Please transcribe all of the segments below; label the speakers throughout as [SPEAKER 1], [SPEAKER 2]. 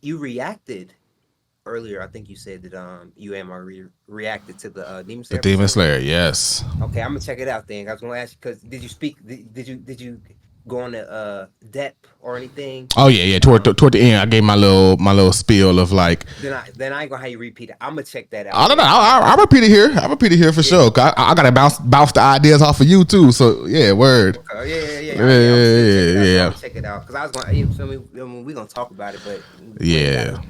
[SPEAKER 1] you reacted earlier. I think you said that you and reacted to the Demon
[SPEAKER 2] The
[SPEAKER 1] Slayer
[SPEAKER 2] Demon
[SPEAKER 1] episode.
[SPEAKER 2] Slayer, yes.
[SPEAKER 1] Okay, I'm gonna check it out then. I was gonna ask you because did you speak? Did you go on the depth or anything?
[SPEAKER 2] Oh yeah, yeah. Toward the end, I gave my little spiel of like,
[SPEAKER 1] Then I ain't gonna have you repeat it. I'm gonna check that
[SPEAKER 2] I
[SPEAKER 1] out
[SPEAKER 2] don't know.
[SPEAKER 1] then.
[SPEAKER 2] I'll repeat it here. I'll repeat it here for
[SPEAKER 1] Yeah.
[SPEAKER 2] sure. 'Cause I gotta bounce the ideas off of you too. So yeah, word.
[SPEAKER 1] Okay. Yeah. Yeah. I'm still check it
[SPEAKER 2] Yeah,
[SPEAKER 1] out though. I'm
[SPEAKER 2] yeah,
[SPEAKER 1] gonna check it out because I was gonna. You feel me? I mean, we gonna talk about it, but we ain't
[SPEAKER 2] yeah,
[SPEAKER 1] gotta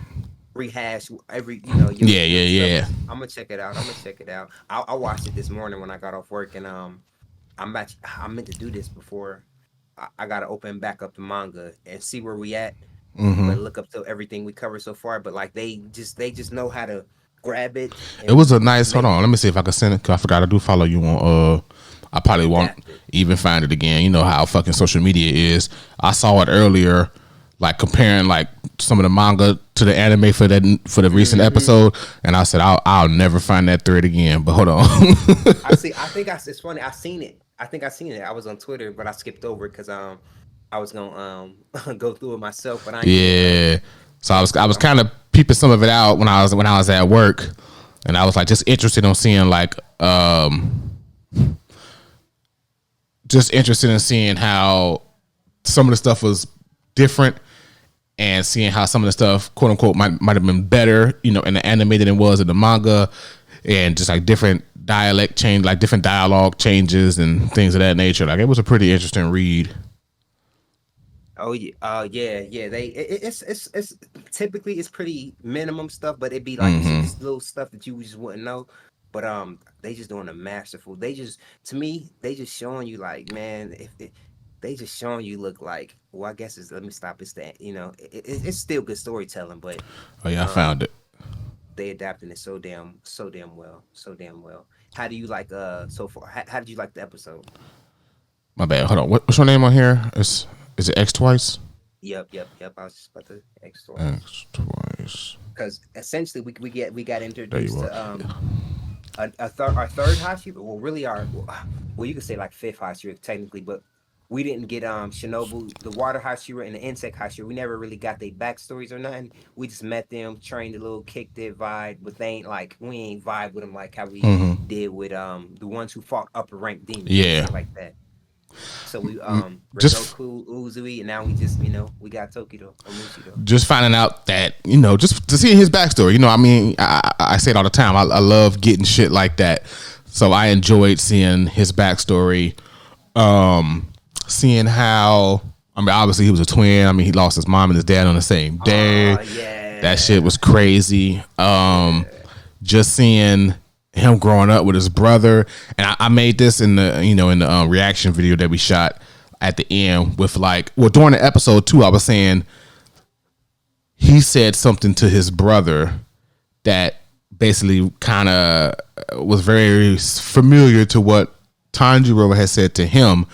[SPEAKER 1] rehash every
[SPEAKER 2] yeah,
[SPEAKER 1] your
[SPEAKER 2] yeah,
[SPEAKER 1] stuff.
[SPEAKER 2] yeah.
[SPEAKER 1] I'm gonna check it out. I'm gonna check it out. I watched it this morning when I got off work, and I meant to do this before. I gotta open back up the manga and see where we at,
[SPEAKER 2] Hmm.
[SPEAKER 1] but look up to everything we covered so far. But like they just know how to grab it
[SPEAKER 2] It was
[SPEAKER 1] and
[SPEAKER 2] a nice. Hold
[SPEAKER 1] make
[SPEAKER 2] on, let me see if I can send it. 'Cause I forgot I do follow you on. I probably won't
[SPEAKER 1] adapt it.
[SPEAKER 2] even find it again. You know how fucking social media is. I saw it earlier, like comparing like some of the manga to the anime for the recent
[SPEAKER 1] Hmm.
[SPEAKER 2] episode, and I said I'll never find that thread again. But hold on.
[SPEAKER 1] I see. I think it's funny. I seen it. I think I seen it. I was on Twitter, but I skipped over it because I was gonna go through it myself, but I didn't even
[SPEAKER 2] Yeah. So
[SPEAKER 1] go
[SPEAKER 2] I
[SPEAKER 1] through
[SPEAKER 2] was
[SPEAKER 1] it. I'm
[SPEAKER 2] kind of peeping some of it out when I was at work, and I was like just interested in seeing like just interested in seeing how some of the stuff was different and seeing how some of the stuff quote unquote might have been better, you know, in the anime than it was in the manga, and just like different dialect change, like different dialogue changes and things of that nature. Like it was a pretty interesting read.
[SPEAKER 1] Oh yeah, yeah. It's typically it's pretty minimum stuff, but it'd be like you said, just little stuff that you just wouldn't know. But they just doing a masterful. They just to me, they just showing you like, man, if they just showing you look like. Well, I guess it's let me stop. It's that it's still good storytelling, but
[SPEAKER 2] Oh yeah, I found
[SPEAKER 1] um
[SPEAKER 2] it.
[SPEAKER 1] they adapting it so damn well. How do you like so far? How did you like the episode?
[SPEAKER 2] My bad. Hold on. What's your name on here? Is it X twice?
[SPEAKER 1] Yep. I was just about to X twice.
[SPEAKER 2] X twice.
[SPEAKER 1] Because essentially we got
[SPEAKER 2] There you
[SPEAKER 1] introduced
[SPEAKER 2] are.
[SPEAKER 1] to our third Hashira. Well, really well you could say like fifth Hashira technically, but we didn't get Shinobu, the water Hashira and the insect Hashira. We never really got their backstories or nothing. We just met them, trained a little, kicked their vibe, but they ain't like we ain't vibe with them like how we did with the ones who fought upper rank demons. Let me
[SPEAKER 2] Yeah.
[SPEAKER 1] say it like that. So we
[SPEAKER 2] Just
[SPEAKER 1] Rengoku, Uzui, and now we got Tokido or Mushido.
[SPEAKER 2] just finding out that, you know, just to see his backstory. You know, I mean, I say it all the time. I love getting shit like that. So I enjoyed seeing his backstory. Seeing how, I mean, obviously he was a twin. I mean, he lost his mom and his dad on the same day. That shit
[SPEAKER 1] Yeah.
[SPEAKER 2] was crazy.
[SPEAKER 1] Yeah.
[SPEAKER 2] Just seeing him growing up with his brother, and I made this in the reaction video that we shot at the end with like, well, during the episode too, I was saying he said something to his brother that basically kind of was very familiar to what Tanjiro had said to him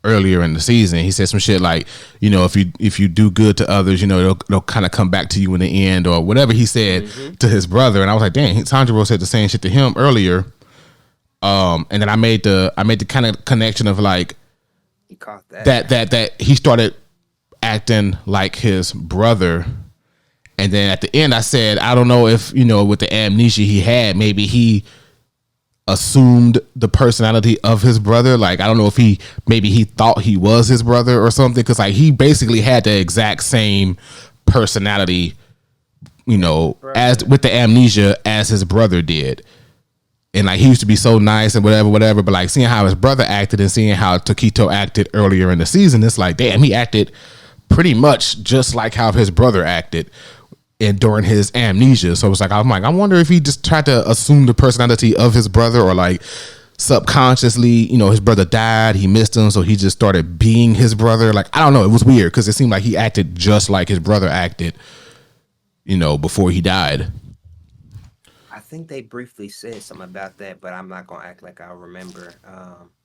[SPEAKER 2] earlier in the season. He said some shit like, you know, if you do good to others, you know, they'll kind of come back to you in the end, or whatever he said
[SPEAKER 1] Mm-hmm.
[SPEAKER 2] to his brother. And I was like, dang, Tanjiro said the same shit to him earlier. And then I made the kind of connection of like
[SPEAKER 1] He caught that.
[SPEAKER 2] that he started acting like his brother. And then at the end, I said, I don't know if, you know, with the amnesia he had, maybe he assumed the personality of his brother. Like, I don't know if maybe he thought he was his brother or something. Cause like he basically had the exact same personality, you know, as
[SPEAKER 1] Brother.
[SPEAKER 2] with the amnesia as his brother did. And like he used to be so nice and whatever. But like seeing how his brother acted and seeing how Tokito acted earlier in the season, it's like, damn, he acted pretty much just like how his brother acted and during his amnesia. So it's like, I'm like, I wonder if he just tried to assume the personality of his brother, or like subconsciously, you know, his brother died, he missed him, so he just started being his brother. Like, I don't know, it was weird because it seemed like he acted just like his brother acted, you know, before he died.
[SPEAKER 1] I think they briefly said something about that, but I'm not gonna act like I remember.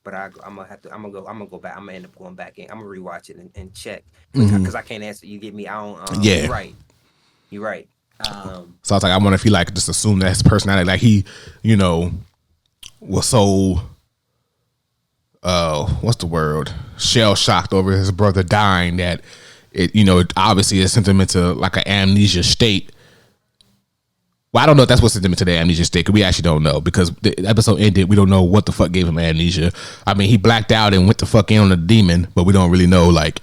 [SPEAKER 1] But I'm gonna have to. I'm gonna go back. I'm gonna end up going back in. I'm gonna rewatch it and check because I can't answer. You get me? I don't. You're
[SPEAKER 2] Yeah.
[SPEAKER 1] right. You're right. Um,
[SPEAKER 2] So I was like, I wonder if he like just assumed that his personality, like he, you know, was so what's the word? Shell shocked over his brother dying that, it, obviously it sent him into like an amnesia state. Well, I don't know if that's what sent him into the amnesia state, because we actually don't know, because the episode ended. We don't know what the fuck gave him amnesia. I mean, he blacked out and went the fuck in on the demon, but we don't really know. Like,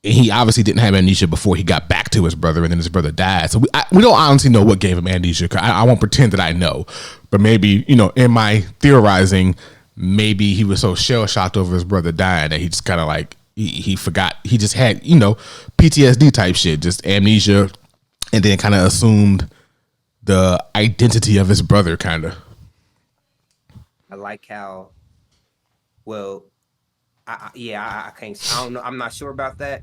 [SPEAKER 2] he obviously didn't have amnesia before he got back to his brother, and then his brother died. So we don't honestly know what gave him amnesia. I won't pretend that I know, but maybe, in my theorizing, maybe he was so shell shocked over his brother dying that he just kind of like he forgot. He just had PTSD type shit, just amnesia, and then kind of assumed the identity of his brother, kind of.
[SPEAKER 1] I like how, well, I can't. I don't know. I'm not sure about that.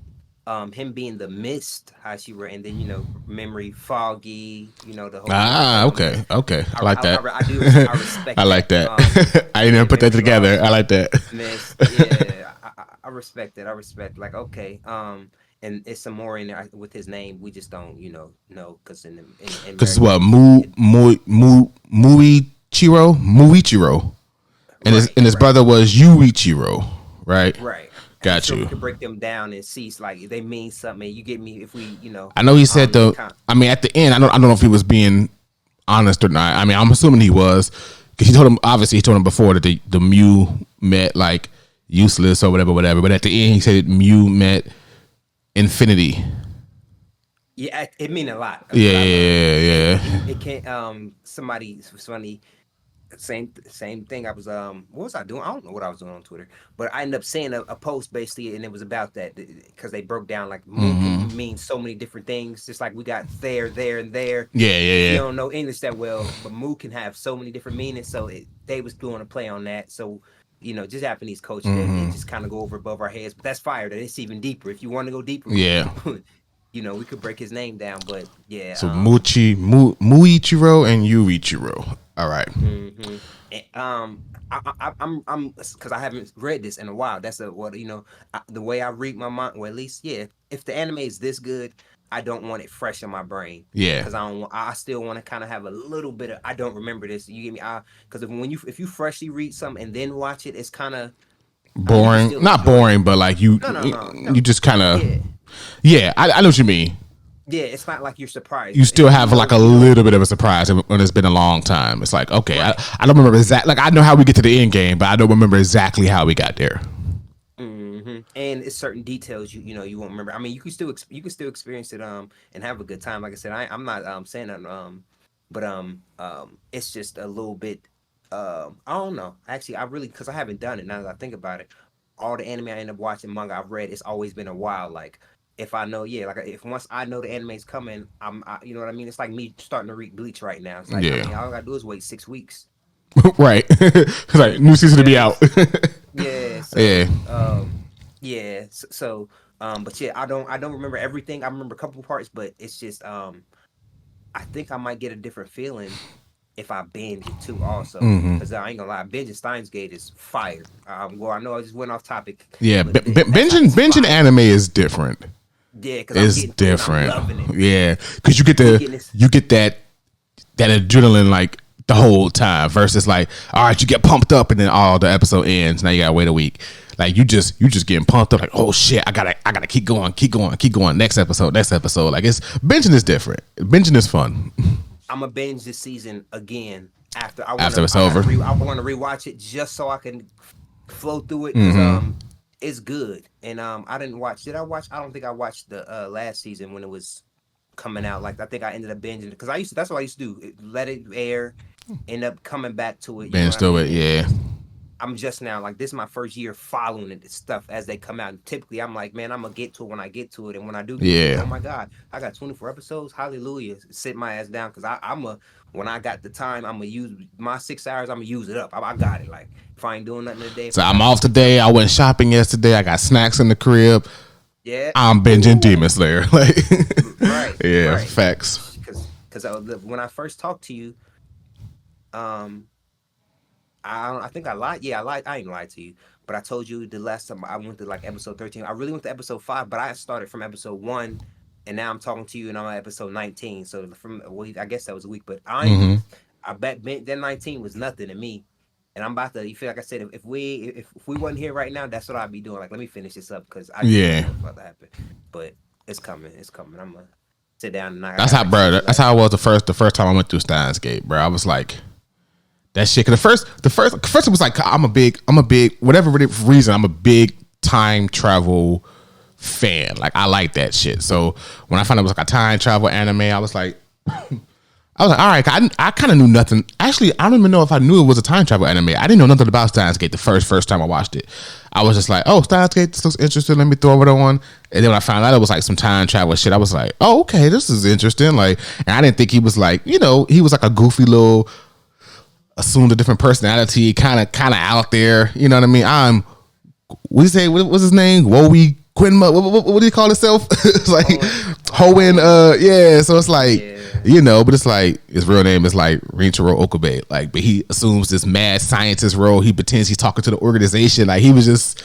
[SPEAKER 1] Him being the mist, Hashira, and then memory foggy. The whole
[SPEAKER 2] Okay, I like that.
[SPEAKER 1] I respect
[SPEAKER 2] I like
[SPEAKER 1] that.
[SPEAKER 2] that. I didn't put that together. I like that.
[SPEAKER 1] Mist, yeah, I respect it. I respect, like, okay, and it's some more in there with his name. We just don't, know, because in
[SPEAKER 2] Because
[SPEAKER 1] American
[SPEAKER 2] what
[SPEAKER 1] music,
[SPEAKER 2] Muichiro, and his brother was Yuichiro, right?
[SPEAKER 1] right. I'm
[SPEAKER 2] Got
[SPEAKER 1] sure we
[SPEAKER 2] you.
[SPEAKER 1] could break them down and see, like, they mean something. You get me? If we,
[SPEAKER 2] I know he said
[SPEAKER 1] they
[SPEAKER 2] though. I mean, at the end, I don't know if he was being honest or not. I mean, I'm assuming he was, because he told him before that the Mew met like useless or whatever. But at the end, he said Mew met infinity.
[SPEAKER 1] Yeah, it mean a lot.
[SPEAKER 2] Yeah.
[SPEAKER 1] It can't. Somebody was funny. Same thing. I was what was I doing? I don't know what I was doing on Twitter, but I ended up seeing a post basically, and it was about that, because they broke down like Mu can mean so many different things. Just like we got there, and there. If you
[SPEAKER 2] Yeah.
[SPEAKER 1] don't know English that well, but Mu can have so many different meanings. So they was doing a play on that. So just Japanese culture, it just kind of go over above our heads. But that's fire. That it's even deeper. If you want to go deeper,
[SPEAKER 2] Yeah.
[SPEAKER 1] we could break his name down. But yeah,
[SPEAKER 2] So Muichiro and Yuichiro. All right.
[SPEAKER 1] mm-hmm. And, I'm because I haven't read this in a while. That's the way I read my mind. Well, at least, yeah. If the anime is this good, I don't want it fresh in my brain.
[SPEAKER 2] Yeah.
[SPEAKER 1] Because I still want to kind of have a little bit of. I don't remember this. You get me? Because if you freshly read something and then watch it, it's kind of. I mean, you can
[SPEAKER 2] Boring.
[SPEAKER 1] still
[SPEAKER 2] Not
[SPEAKER 1] enjoy it.
[SPEAKER 2] boring, but like you,
[SPEAKER 1] No.
[SPEAKER 2] you just kind of.
[SPEAKER 1] Yeah,
[SPEAKER 2] Yeah, I know what you mean.
[SPEAKER 1] yeah. It's not like you're surprised.
[SPEAKER 2] You still have
[SPEAKER 1] know,
[SPEAKER 2] like a little bit of a surprise when it's been a long time. It's like, okay,
[SPEAKER 1] right.
[SPEAKER 2] I don't remember exactly. Like, I know how we get to the end game, but I don't remember exactly how we got there.
[SPEAKER 1] And it's certain details you won't remember. I mean, you can still experience it and have a good time. Like I said, I'm not saying that but it's just a little bit I don't know. Actually, I really, because I haven't done it now that I think about it. All the anime I end up watching, manga I've read, it's always been a while. Like, if I know, yeah, like, if once I know the anime's coming, you know what I mean. It's like me starting to read Bleach right now. It's like, I
[SPEAKER 2] Yeah,
[SPEAKER 1] mean, all I gotta do is wait 6 weeks.
[SPEAKER 2] right. It's like new season to be out.
[SPEAKER 1] Yes. Yeah,
[SPEAKER 2] Yeah,
[SPEAKER 1] so yeah, but yeah, I don't remember everything. I remember a couple parts, but it's just I think I might get a different feeling if I binge it too also, because I ain't gonna lie, binging Steins Gate is fire. Well, I know I just went off topic,
[SPEAKER 2] yeah.
[SPEAKER 1] but it's
[SPEAKER 2] Binging
[SPEAKER 1] fire.
[SPEAKER 2] anime is different.
[SPEAKER 1] Yeah, because I'm
[SPEAKER 2] It's
[SPEAKER 1] getting through it and I'm
[SPEAKER 2] different.
[SPEAKER 1] loving it.
[SPEAKER 2] Yeah, because you get
[SPEAKER 1] We getting this.
[SPEAKER 2] that adrenaline like the whole time versus like, all right, you get pumped up and then all the episode ends. Now you gotta wait a week. Like you just getting pumped up. Like, oh shit, I gotta keep going. Next episode. Like, it's binging is different. Binging is fun.
[SPEAKER 1] I'm gonna binge this season again after
[SPEAKER 2] After it's over.
[SPEAKER 1] I want to rewatch it just so I can flow through it, because it's good. And I didn't watch. Did I watch? I don't think I watched the last season when it was coming out. Like, I think I ended up binging it because I used to. That's what I used to do. Let it air, end up coming back to it. You know
[SPEAKER 2] Binge
[SPEAKER 1] what I
[SPEAKER 2] through
[SPEAKER 1] mean?
[SPEAKER 2] it. Yeah.
[SPEAKER 1] I'm just now, like, this is my first year following it, stuff as they come out. And typically, I'm like, man, I'm gonna get to it when I get to it, and when I do get to it,
[SPEAKER 2] Yeah.
[SPEAKER 1] oh my god, I got 24 episodes. Hallelujah! Sit my ass down, because when I got the time, I'm gonna use my 6 hours. I'm gonna use it up. I got it. Like, if I ain't doing nothing today, if
[SPEAKER 2] So
[SPEAKER 1] I
[SPEAKER 2] I'm
[SPEAKER 1] got
[SPEAKER 2] off today. I went shopping yesterday. I got snacks in the crib.
[SPEAKER 1] yeah,
[SPEAKER 2] I'm binging Demon Slayer. Like,
[SPEAKER 1] right,
[SPEAKER 2] yeah,
[SPEAKER 1] right,
[SPEAKER 2] facts.
[SPEAKER 1] because when I first talked to you, um. I think I lied. Yeah, I lied. I ain't lied to you, but I told you the last time I went to, like, episode 13. I really went to episode 5, but I started from episode 1, and now I'm talking to you, and I'm at episode 19. So I guess that was a week, but I bet that 19 was nothing to me. And I'm about to. You feel like I said, if we wasn't here right now, that's what I'd be doing. Like, let me finish this up because I just know
[SPEAKER 2] Yeah.
[SPEAKER 1] what's about to happen. But it's coming. It's coming. I'm gonna sit down and I
[SPEAKER 2] That's
[SPEAKER 1] gotta
[SPEAKER 2] how,
[SPEAKER 1] actually
[SPEAKER 2] bro. That's
[SPEAKER 1] relax.
[SPEAKER 2] how I was the first time I went through Steins Gate, bro. I was like, that shit. Cause first it was like I'm a big whatever reason I'm a big time travel fan. Like I like that shit. So when I found out it was like a time travel anime, I was like, all right. I kind of knew nothing. Actually, I don't even know if I knew it was a time travel anime. I didn't know nothing about Steins Gate the first time I watched it. I was just like, oh, Steins Gate, this looks interesting. Let me throw it on. And then when I found out it was like some time travel shit, I was like, oh, okay, this is interesting. Like, and I didn't think he was like, he was like a goofy little, assumed a different personality, kind of out there. You know what I mean? We say, what was his name? Wowie Quinma. What do you call himself? It's like Hoenn. Yeah. So it's like, but it's like his real name is like Rinchiro Okabe. Like, but he assumes this mad scientist role. He pretends he's talking to the organization. Like he was just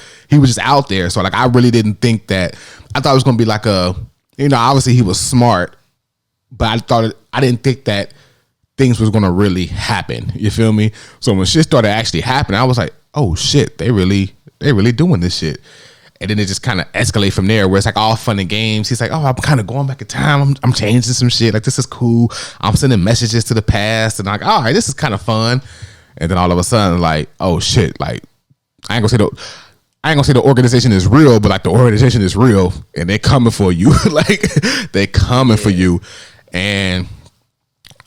[SPEAKER 2] out there. So like I really didn't think that. I thought it was gonna be like obviously he was smart, but I didn't think that things was gonna really happen. You feel me? So when shit started actually happening, I was like, oh shit, they really doing this shit. And then it just kind of escalate from there, where it's like all fun and games. He's like, oh, I'm kind of going back in time. I'm changing some shit. Like, this is cool. I'm sending messages to the past. And I'm like, all right, this is kind of fun. And then all of a sudden, like, oh shit, like, I ain't gonna say the organization is real, but like the organization is real and they're coming for you. Like, they coming for you. And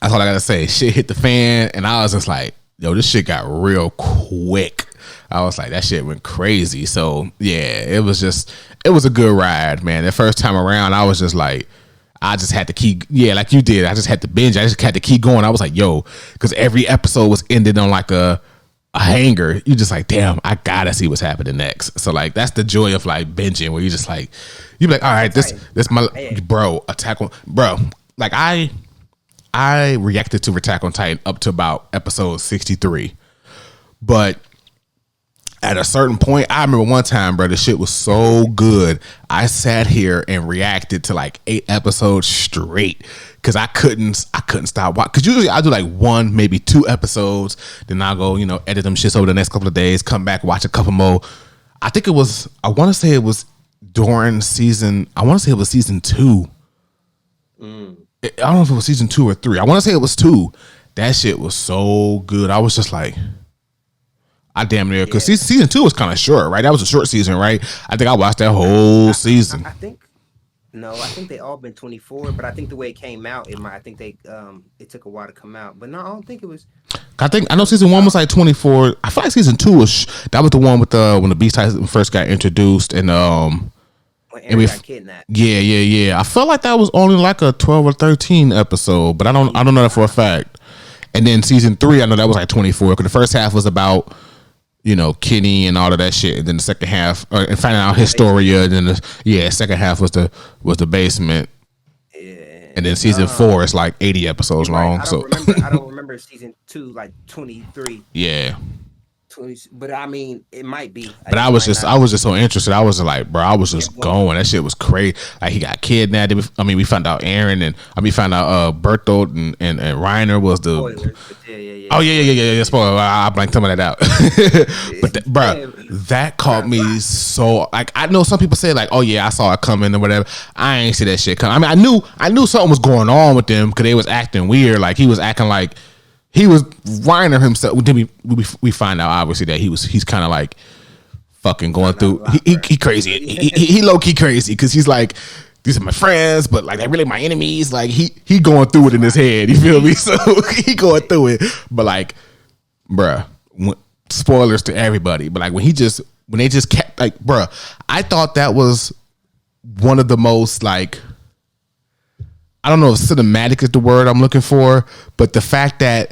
[SPEAKER 2] that's all I gotta say. Shit hit the fan. And I was just like, yo, this shit got real quick. I was like, that shit went crazy. So yeah, it was a good ride, man. The first time around, I was just like, I just had to keep, like you did. I just had to binge. I just had to keep going. I was like, yo, because every episode was ended on like a hanger. You just like, damn, I gotta see what's happening next. So like, that's the joy of like binging, where you just like, you be like, all right, this my bro, Attack on, bro. Like I reacted to Attack on Titan up to about episode 63, but at a certain point, I remember one time, bro, the shit was so good. I sat here and reacted to like 8 episodes straight because I couldn't stop watching. Because usually I do like 1, maybe 2 episodes, then I'll go, edit them shits over the next couple of days, come back, watch a couple more. I want to say it was season 2. I don't know if it was season 2 or 3. I want to say it was 2. That shit was so good. I was just like, I damn near, because season 2 was kind of short, right? That was a short season, right? I think I watched that whole season.
[SPEAKER 1] I think they all been 24, but I think the way it came out, I think they it took a while to come out. But no, I don't think it was.
[SPEAKER 2] I know season 1 was like 24. I feel like season 2 was that was the one with when the Beast Titan first got introduced and
[SPEAKER 1] when Eren got kidnapped.
[SPEAKER 2] Yeah. I felt like that was only like a 12 or 13 episode, but I don't know that for a fact. And then season 3, I know that was like 24 because the first half was about Kenny and all of that shit, and then the second half, and finding out Historia, and then the second half was the basement, and then season 4 is like 80 episodes long.
[SPEAKER 1] I don't remember season 2 like 23.
[SPEAKER 2] Yeah.
[SPEAKER 1] 20, but I mean, it might be.
[SPEAKER 2] But I was just so interested. I was like, bro, I was just going. That shit was crazy. Like he got kidnapped. I mean, we found out Eren we found out Bertolt and Reiner was the.
[SPEAKER 1] Spoilers,
[SPEAKER 2] Oh yeah. Spoiler. I blanked some of that out. But bro, that caught me so. Like I know some people say like, oh yeah, I saw it coming or whatever. I ain't see that shit coming. I mean, I knew something was going on with them because they was acting weird. Like he was acting like. He was Reiner himself. Then we find out obviously that he's kind of like fucking going through. He crazy. He low key crazy because he's like, these are my friends, but like they're really my enemies. Like he going through it in his head. You feel me? So he going through it. But like, bruh, spoilers to everybody. But like when they just kept like, bruh, I thought that was one of the most like. I don't know if cinematic is the word I'm looking for, but the fact that.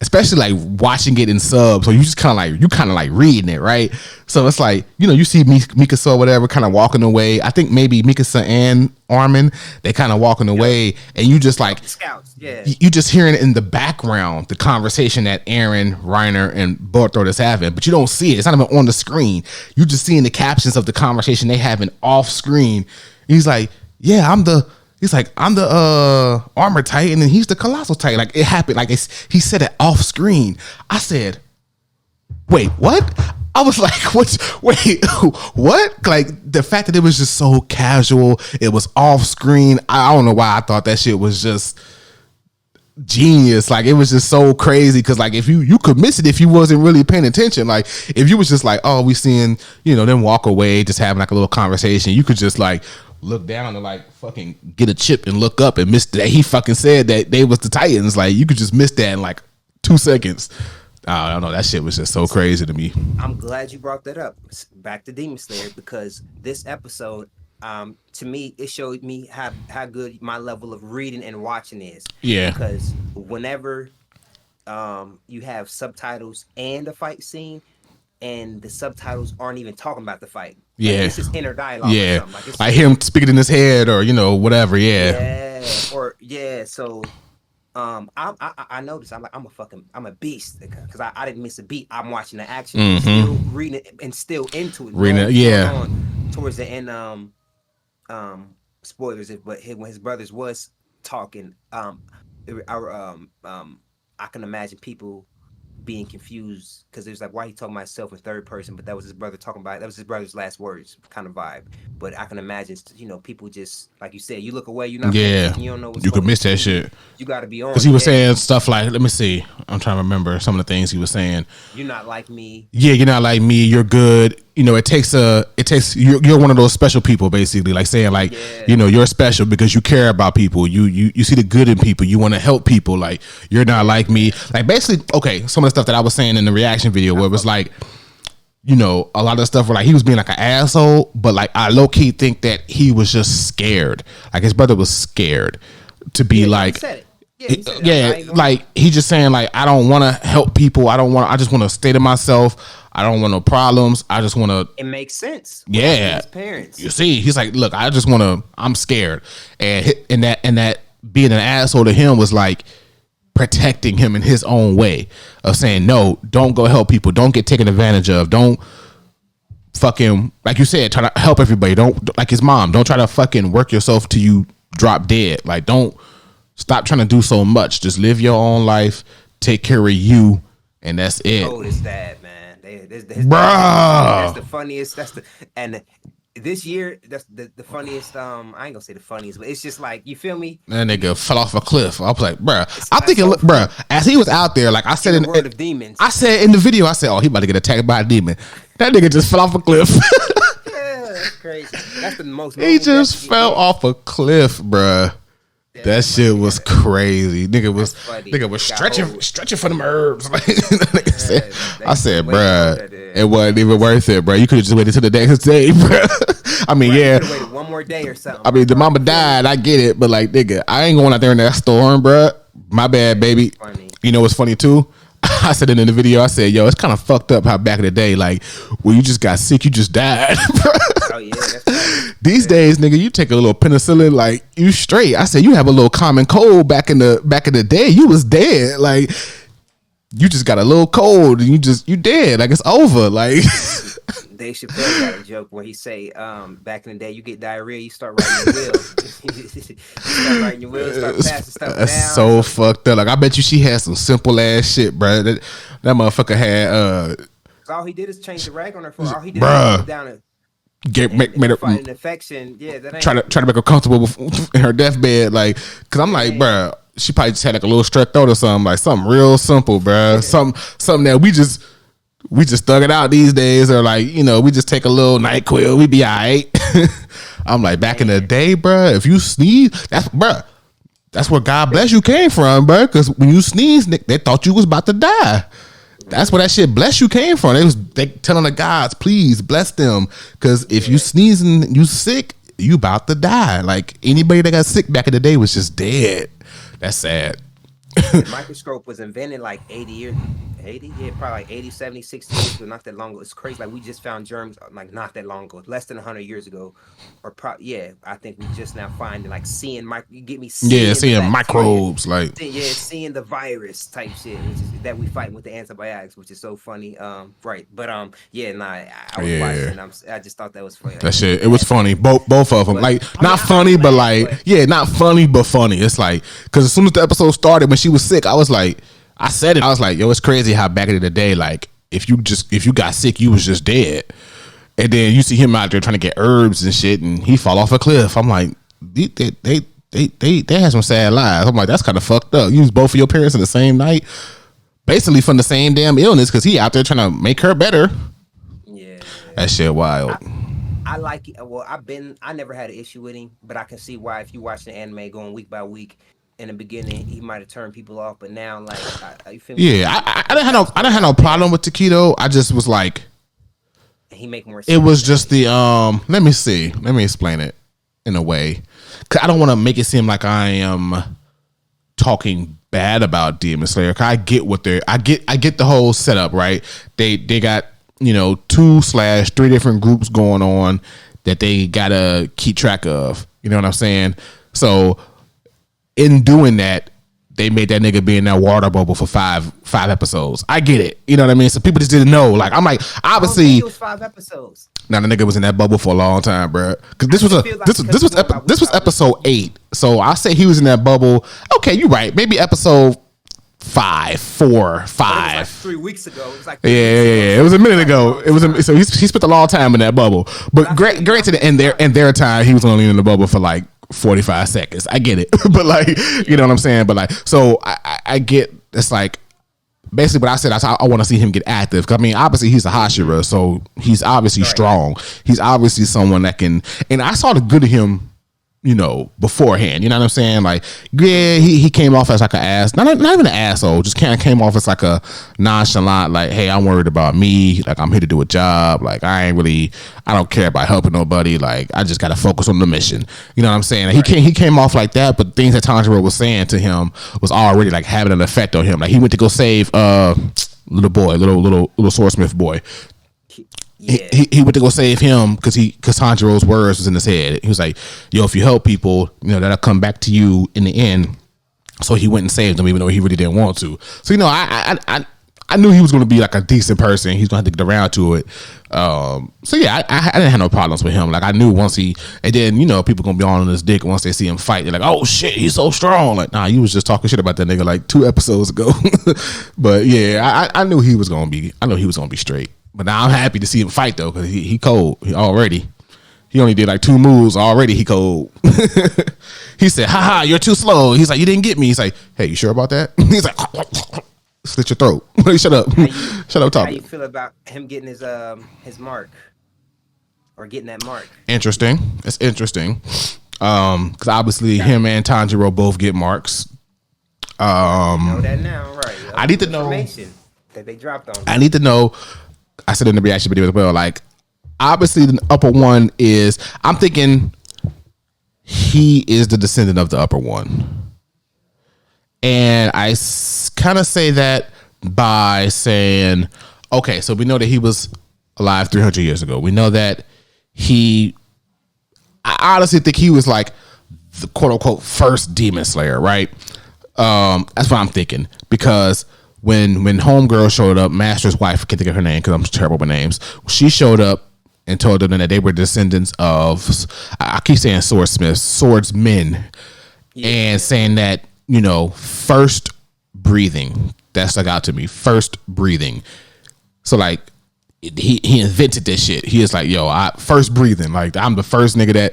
[SPEAKER 2] Especially like watching it in subs, so you just kind of like reading it, right? So it's like you see Mikasa or whatever kind of walking away. I think maybe Mikasa and Armin they kind of walking away, and you just like
[SPEAKER 1] the scouts,
[SPEAKER 2] you just hearing in the background the conversation that Eren, Reiner, and Bertolt is having, but you don't see it. It's not even on the screen. You just seeing the captions of the conversation they having off screen. He's like, yeah, I'm the armor titan and he's the colossal titan. Like it happened. Like he said it off screen. I said, wait, what? I was like, wait, what? Like, the fact that it was just so casual, it was off screen. I don't know why I thought that shit was just genius. Like, it was just so crazy because, like, if you could miss it if you wasn't really paying attention. Like, if you was just like, oh, we seeing, them walk away, just having like a little conversation, you could just like look down and like fucking get a chip and look up and miss that he fucking said that they was the Titans. Like, you could just miss that in like 2 seconds. I don't know. That shit was just so crazy to me.
[SPEAKER 1] I'm glad you brought that up. Back to Demon Slayer, because this episode, to me, it showed me how good my level of reading and watching is.
[SPEAKER 2] Yeah.
[SPEAKER 1] Because whenever you have subtitles and a fight scene, and the subtitles aren't even talking about the fight.
[SPEAKER 2] Yeah.
[SPEAKER 1] Like, it's just inner dialogue.
[SPEAKER 2] Yeah.
[SPEAKER 1] Or something.
[SPEAKER 2] Like him speaking in his head or, whatever.
[SPEAKER 1] Yeah. So I noticed I'm a beast because I didn't miss a beat. I'm watching the action, still reading it and still into it.
[SPEAKER 2] Reading it, yeah.
[SPEAKER 1] Towards the end, spoilers. But when his brothers was talking, I can imagine people being confused because it was like, why he talking about himself in third person, but that was his brother talking about it. That was his brother's last words kind of vibe. But I can imagine, people just, like you said, you look away, you're not thinking, you don't know what's
[SPEAKER 2] you
[SPEAKER 1] going
[SPEAKER 2] could miss that shit.
[SPEAKER 1] You got to be on.
[SPEAKER 2] Because he was saying stuff like, let me see, I'm trying to remember some of the things he was saying.
[SPEAKER 1] You're not like me.
[SPEAKER 2] Yeah, you're not like me, you're good. It takes you're one of those special people, basically, like saying like, you're special because you care about people. You see the good in people. You want to help people. Like, you're not like me. Like, basically, okay, some of the stuff that I was saying in the reaction video where it was like, a lot of stuff where like he was being like an asshole, but like I low key think that he was just scared. Like, his brother was scared to be like,
[SPEAKER 1] he said it.
[SPEAKER 2] Like he just saying like, I don't want to help people. I just want to stay to myself. I don't want no problems. I just want to.
[SPEAKER 1] It makes sense.
[SPEAKER 2] Yeah.
[SPEAKER 1] His parents.
[SPEAKER 2] You see, he's like, look, I just want to. I'm scared, and that being an asshole to him was like protecting him in his own way of saying, no, don't go help people. Don't get taken advantage of. Don't fucking, like you said, try to help everybody. Don't, like his mom, don't try to fucking work yourself till you drop dead. Like, don't stop trying to do so much. Just live your own life. Take care of you, and that's it.
[SPEAKER 1] Oh, his dad, man.
[SPEAKER 2] Bruh.
[SPEAKER 1] That's the funniest. And this year, that's the funniest. I ain't gonna say the funniest, but it's just like, you feel me?
[SPEAKER 2] That nigga fell off a cliff. I was like, bruh. I'm thinking, bruh, as he was out there, like I said in
[SPEAKER 1] the world of demons.
[SPEAKER 2] I said in the video, I said, oh, he about to get attacked by a demon. That nigga just fell off a cliff.
[SPEAKER 1] Yeah, that's crazy. That's the most.
[SPEAKER 2] He just fell off a cliff, bruh. That shit was crazy. Nigga was stretching for them herbs. Like, I said, bruh, it wasn't even worth it, bruh. You could have just waited till the next day, bruh. I mean, yeah.
[SPEAKER 1] Waited one more day or something.
[SPEAKER 2] I mean, the mama died. I get it, but like, nigga, I ain't going out there in that storm, bruh. My bad, baby.
[SPEAKER 1] Funny.
[SPEAKER 2] You know what's funny too? I said it in the video. I said, yo, it's kind of fucked up how back in the day, like, when you just got sick, you just died.
[SPEAKER 1] Oh yeah, that's funny.
[SPEAKER 2] These days, nigga, you take a little penicillin, like, you straight. I said, you have a little common cold back in the day, you was dead. Like, you just got a little cold and you dead. Like, it's over. Like,
[SPEAKER 1] Dave Chappelle got a joke where he say, back in the day, you get diarrhea, you start writing your will. Start passing stuff
[SPEAKER 2] that's
[SPEAKER 1] down.
[SPEAKER 2] so fucked up. Like, I bet you she had some simple ass shit, bro. That motherfucker had.
[SPEAKER 1] All he did is change the rag on her for. All he did
[SPEAKER 2] Bruh.
[SPEAKER 1] was down and
[SPEAKER 2] made her
[SPEAKER 1] fight an infection. Yeah, that ain't
[SPEAKER 2] try to make her comfortable in her deathbed. Like, cause I'm like, bruh, she probably just had like a little strep throat or something. Like something real simple, bruh. Yeah. Something that we just thug it out these days, or like, we just take a little NyQuil, we be all right. I'm like, back in the day, bruh, if you sneeze, that's where God bless you came from, bruh. Because when you sneeze, they thought you was about to die. That's where that shit bless you came from. They telling the gods, please bless them. Because if you sneezing, you sick, you about to die. Like, anybody that got sick back in the day was just dead. That's sad.
[SPEAKER 1] The microscope was invented like 80 years, 80? Yeah, probably like 80, 70, 60 years ago, not that long ago. It's crazy. Like, we just found germs like not that long ago, less than 100 years ago. Or I think we just now finding, like, seeing
[SPEAKER 2] seeing microbes, like,
[SPEAKER 1] seeing the virus type shit, which is that we fighting with the antibiotics, which is so funny. Right. But I was watching, I just thought that was funny. Like,
[SPEAKER 2] that shit, it was funny. Both of them. Like, not funny, but like, not funny, but funny. It's like, because as soon as the episode started, when she was sick, I was like, I said it. I was like, yo, it's crazy how back in the day, like, if you got sick, you was just dead. And then you see him out there trying to get herbs and shit, and he fall off a cliff. I'm like, they had some sad lives. I'm like, that's kind of fucked up. You use both of your parents in the same night, basically from the same damn illness, because he out there trying to make her better.
[SPEAKER 1] Yeah,
[SPEAKER 2] That shit wild.
[SPEAKER 1] I like it. Well, I never had an issue with him, but I can see why if you watch the anime going week by week. In the beginning, he might have turned people off, but now, like, you feel me?
[SPEAKER 2] Yeah, I didn't have no problem with Taquito. I just was like,
[SPEAKER 1] he make more sense.
[SPEAKER 2] it was just the let me explain it in a way, because I don't want to make it seem like I am talking bad about Demon Slayer. Cause I get what I get the whole setup, right? They got 2/3 different groups going on that they gotta keep track of. You know what I'm saying? So in doing that, they made that nigga be in that water bubble for five episodes. I get it. You know what I mean? So people just didn't know. Like, I'm like, obviously,
[SPEAKER 1] it was 5 episodes.
[SPEAKER 2] Now the nigga was in that bubble for a long time, bro. Because this was episode 8. So I say he was in that bubble. Okay, you're right. Maybe episode 5, 4, 5.
[SPEAKER 1] It was like 3 weeks ago. It was like
[SPEAKER 2] yeah. It was a minute ago. So he spent a long time in that bubble. But granted, in their time, he was only in the bubble for like 45 seconds. I get it. But like, you know what I'm saying? But like, so I get, it's like, basically what I said, I want to see him get active. Cause I mean, obviously he's a Hashira, so he's obviously strong. He's obviously someone that can, and I saw the good of him, beforehand. You know what I'm saying? Like, yeah, he came off as like an ass, not even an asshole, just kind of came off as like a nonchalant, like, hey, I'm worried about me. Like, I'm here to do a job. Like, I don't care about helping nobody. Like, I just got to focus on the mission. You know what I'm saying? Like, he came off like that, but things that Tanjiro was saying to him was already like having an effect on him. Like, he went to go save little swordsmith boy. Yeah. He went to go save him because Tanjiro's words was in his head. He was like, yo, if you help people, that'll come back to you in the end. So he went and saved them even though he really didn't want to. So, I knew he was going to be like a decent person. He's going to have to get around to it. So yeah, I didn't have no problems with him. Like, I knew once and then, people going to be on his dick once they see him fight. They're like, oh shit, he's so strong. Like, nah, you was just talking shit about that nigga like 2 episodes ago. But yeah, I knew he was going to be straight. But now I'm happy to see him fight though, because he cold. He only did like 2 moves already. He cold. He said, haha, you're too slow. He's like, you didn't get me. He's like, hey, you sure about that? He's like, slit your throat. Shut up. Shut up talking.
[SPEAKER 1] How you feel about him getting his mark? Or getting that mark?
[SPEAKER 2] Interesting. It's interesting. Because obviously him and Tanjiro both get marks.
[SPEAKER 1] You know that now, right?
[SPEAKER 2] I need to know
[SPEAKER 1] information that they dropped on.
[SPEAKER 2] I need to know. I said in the reaction video as well, like, obviously the upper one is, I'm thinking he is the descendant of the upper one. And I kind of say that by saying, okay, so we know that he was alive 300 years ago. We know that I honestly think he was like the quote unquote first demon slayer, right? That's what I'm thinking, because when homegirl showed up, Master's wife, I can't think of her name because I'm terrible with names. She showed up and told them that they were descendants of, I keep saying swordsmen, and saying that, first breathing. That stuck out to me. First breathing. So like, he invented this shit. He is like, yo, first breathing. Like, I'm the first nigga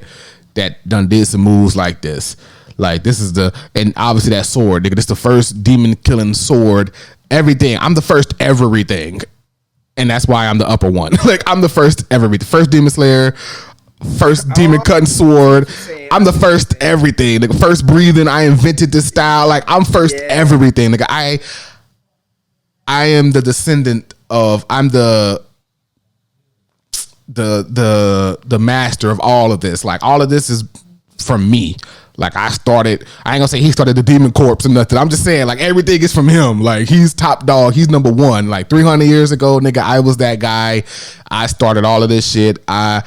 [SPEAKER 2] that done did some moves like this. Like, this is and obviously that sword, nigga, this the first demon killing sword. Everything. I'm the first everything. And that's why I'm the upper one. Like, I'm the first everything. First demon slayer, first demon cutting sword. I'm the first everything. Like, first breathing. I invented this style. Like, I'm first everything. Like, I am the descendant of, I'm the master of all of this. Like, all of this is from me. Like, I ain't gonna say he started the demon corpse or nothing. I'm just saying, like, everything is from him. Like, he's top dog. He's number one. Like, 300 years ago, nigga, I was that guy. I started all of this shit. I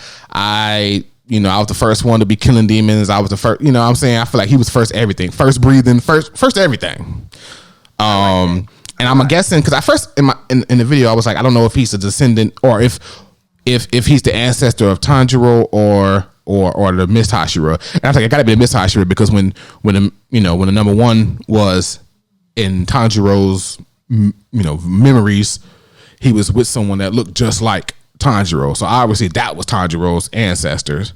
[SPEAKER 2] was the first one to be killing demons. I was the first, I'm saying? I feel like he was first everything. First breathing, first everything. And I'm guessing, because I first, in the video, I was like, I don't know if he's a descendant or if he's the ancestor of Tanjiro or the Mist Hashira. And I was like, it gotta be the Mist Hashira, because when the number one was in Tanjiro's memories, he was with someone that looked just like Tanjiro. So obviously that was Tanjiro's ancestors.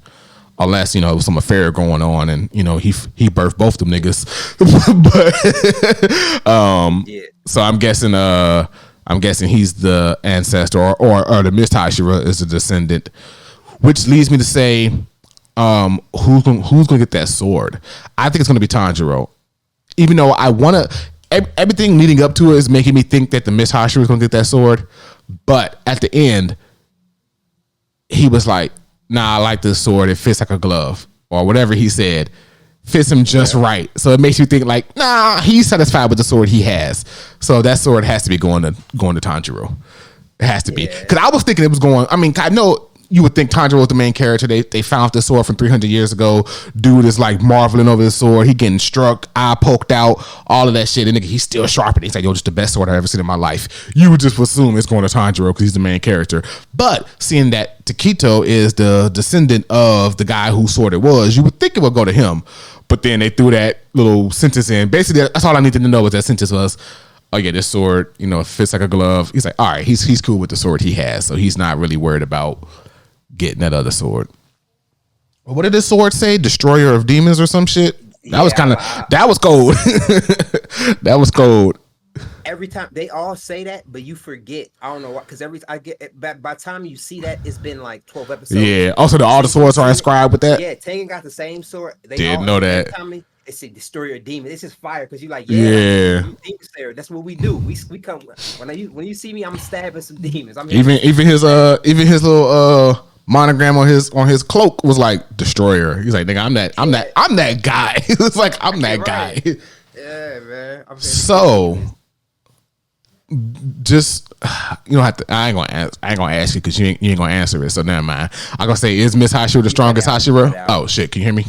[SPEAKER 2] Unless, it was some affair going on and, he birthed both them niggas. But
[SPEAKER 1] Yeah.
[SPEAKER 2] so I'm guessing he's the ancestor or the Mist Hashira is the descendant. Which leads me to say, who's gonna get that sword? I think it's gonna be Tanjiro. Even though everything leading up to it is making me think that the Mist Hashira is gonna get that sword. But at the end, he was like, nah, I like this sword. It fits like a glove. Or whatever he said. Fits him just right. So it makes you think like, nah, he's satisfied with the sword he has. So that sword has to be going to Tanjiro. It has to be. Because I was thinking it was going, I know you would think Tanjiro was the main character. They found this sword from 300 years ago. Dude is like marveling over his sword. He getting struck, eye poked out, all of that shit. And nigga, he's still sharpening. He's like, yo, just the best sword I've ever seen in my life. You would just assume it's going to Tanjiro because he's the main character. But seeing that Takito is the descendant of the guy whose sword it was, you would think it would go to him. But then they threw that little sentence in. Basically, that's all I needed to know was that sentence was, oh yeah, this sword, fits like a glove. He's like, all right, he's cool with the sword he has. So he's not really worried about getting that other sword. What did this sword say? Destroyer of demons or some shit? That was that was cold. That was cold.
[SPEAKER 1] Every time they all say that, but you forget. I don't know why. Because by the time you see that, it's been like 12 episodes.
[SPEAKER 2] Yeah. Also, all the swords are inscribed with that.
[SPEAKER 1] Yeah, Tengen got the same sword. They
[SPEAKER 2] didn't know that.
[SPEAKER 1] It's a destroyer demon. It's just fire because you like,
[SPEAKER 2] Demon
[SPEAKER 1] Slayer. That's what we do. We come when you see me, I'm stabbing some demons.
[SPEAKER 2] Even his little monogram on his cloak was like destroyer. He's like, nigga, I'm that guy. It's like I'm that guy.
[SPEAKER 1] Yeah, man.
[SPEAKER 2] So just you don't have to. I ain't gonna ask you because you ain't gonna answer it. So never mind. I'm gonna say, is Miss Hashira the strongest Hashira? Oh shit! Can you hear me?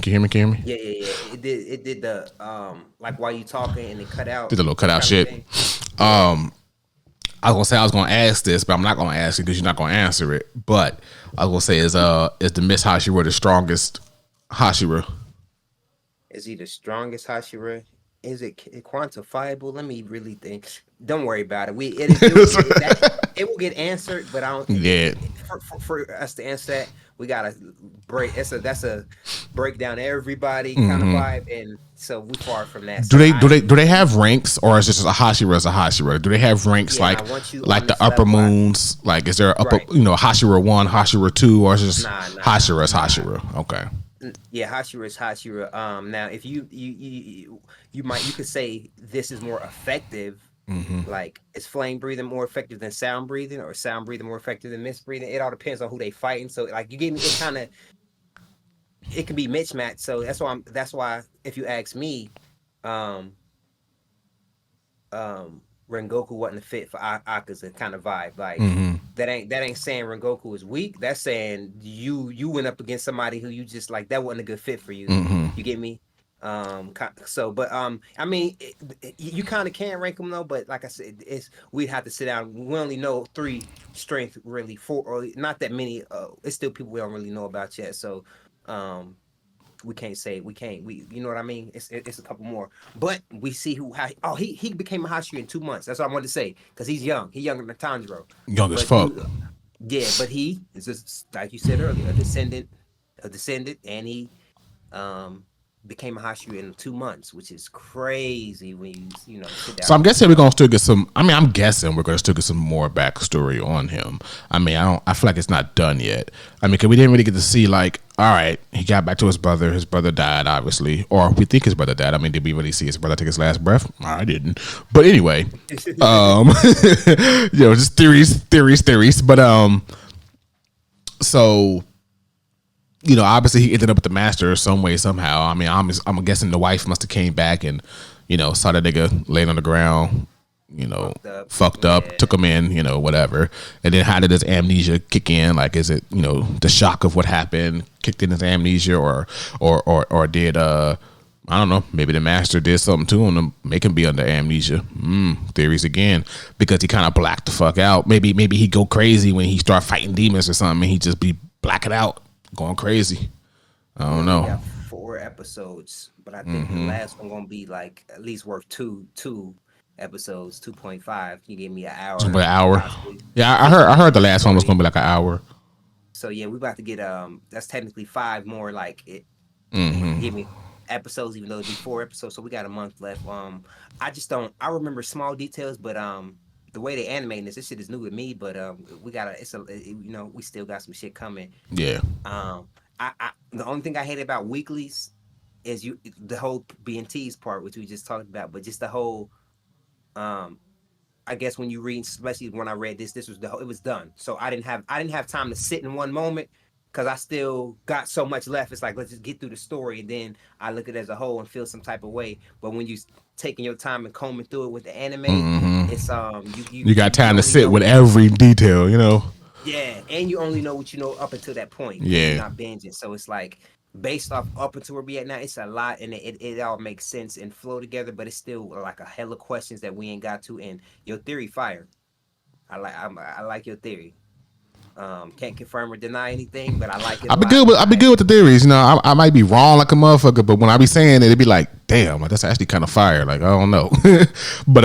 [SPEAKER 1] Yeah. It did the like while you talking and it cut out.
[SPEAKER 2] Did a little cutout shit. I was gonna ask this, but I'm not gonna ask it because you're not gonna answer it. But I was gonna say, is the Miss Hashira the strongest Hashira?
[SPEAKER 1] Is he the strongest Hashira? Is it quantifiable? Let me really think. Don't worry about it. It will get answered, but I don't think.
[SPEAKER 2] Yeah.
[SPEAKER 1] For us to answer that, we gotta break. That's a breakdown everybody kind of vibe, and so we far from that.
[SPEAKER 2] Do they have ranks, or is it just a Hashira as a Hashira? Do they have ranks like the upper moons? Like, is there upper Hashira 1, Hashira 2, or is it just Hashira as Hashira? Okay.
[SPEAKER 1] Yeah, Hashira is Hashira. Now if you could say this is more effective. Like, is flame breathing more effective than sound breathing, or sound breathing more effective than mist breathing? It all depends on who they fighting. So like you gave me, it can be mismatched. So that's why if you ask me, Rengoku wasn't a fit for Akaza kind of vibe. Like that ain't saying Rengoku is weak. That's saying you went up against somebody who you just like, that wasn't a good fit for you. You get me? You kind of can rank them though, but like I said, we'd have to sit down. We only know 3 strength, really 4, or not that many. It's still people we don't really know about yet. So, we can't say you know what I mean? It's a couple more, but we see he became a Hashira in 2 months. That's what I wanted to say because he's young. He's younger than Tanjiro.
[SPEAKER 2] Young as fuck.
[SPEAKER 1] But he is just like you said earlier, a descendant, and he became a Hashira in 2 months, which is crazy when you sit down.
[SPEAKER 2] So I'm guessing we're gonna still get some. I'm guessing we're gonna still get some more backstory on him. I feel like it's not done yet. Because we didn't really get to see like, all right, he got back to his brother. His brother died, obviously, or we think his brother died. Did we really see his brother take his last breath? I didn't. But anyway, just theories. But so. Obviously he ended up with the master some way, somehow. I'm guessing the wife must have came back and, saw that nigga laying on the ground, fucked up, took him in, whatever. And then how did his amnesia kick in? Like, is it, the shock of what happened kicked in his amnesia, or did, I don't know, maybe the master did something to him to make him be under amnesia. Theories again, because he kind of blacked the fuck out. Maybe he go crazy when he start fighting demons or something and he just be blacking out. Going crazy. I don't know.
[SPEAKER 1] We got 4 episodes, but I think the last one gonna be like at least worth two episodes 2.5. You give me an
[SPEAKER 2] It's about
[SPEAKER 1] hour,
[SPEAKER 2] an hour.
[SPEAKER 1] possibly
[SPEAKER 2] Yeah, I
[SPEAKER 1] 50
[SPEAKER 2] heard the
[SPEAKER 1] minutes of
[SPEAKER 2] last one was gonna
[SPEAKER 1] story.
[SPEAKER 2] be like an hour.
[SPEAKER 1] So yeah, we about to get that's technically five more like it give me episodes, even though it'd be four episodes. So we got a month left. I just don't I remember small details, but the way they animating this shit is new with me, but we gotta we still got some shit coming.
[SPEAKER 2] Yeah.
[SPEAKER 1] Um I the only thing I hate about weeklies is the whole BNT's part, which we just talked about, but just the whole um I guess when you read, especially when I read this was it was done. So I didn't have time to sit in one moment because I still got so much left. It's like let's just get through the story, and then I look at it as a whole and feel some type of way. But when you taking your time and combing through it with the anime, it's
[SPEAKER 2] You got
[SPEAKER 1] you
[SPEAKER 2] time to
[SPEAKER 1] only
[SPEAKER 2] sit
[SPEAKER 1] know
[SPEAKER 2] with
[SPEAKER 1] what you
[SPEAKER 2] every detail, you know.
[SPEAKER 1] yeah, and you only know what you know up until that point because you're
[SPEAKER 2] Yeah.
[SPEAKER 1] not binging. So it's like based off up until where we at now, it's a lot, and it all makes sense and flow together. But it's still like a hella questions that we ain't got to. And your theory fire. I like your theory. Can't confirm or deny anything, but I like it a lot.
[SPEAKER 2] I be good with the theories, you know. I might be wrong like a motherfucker, but when I be saying it, it be like, damn, that's actually kind of fire. Like I don't know, but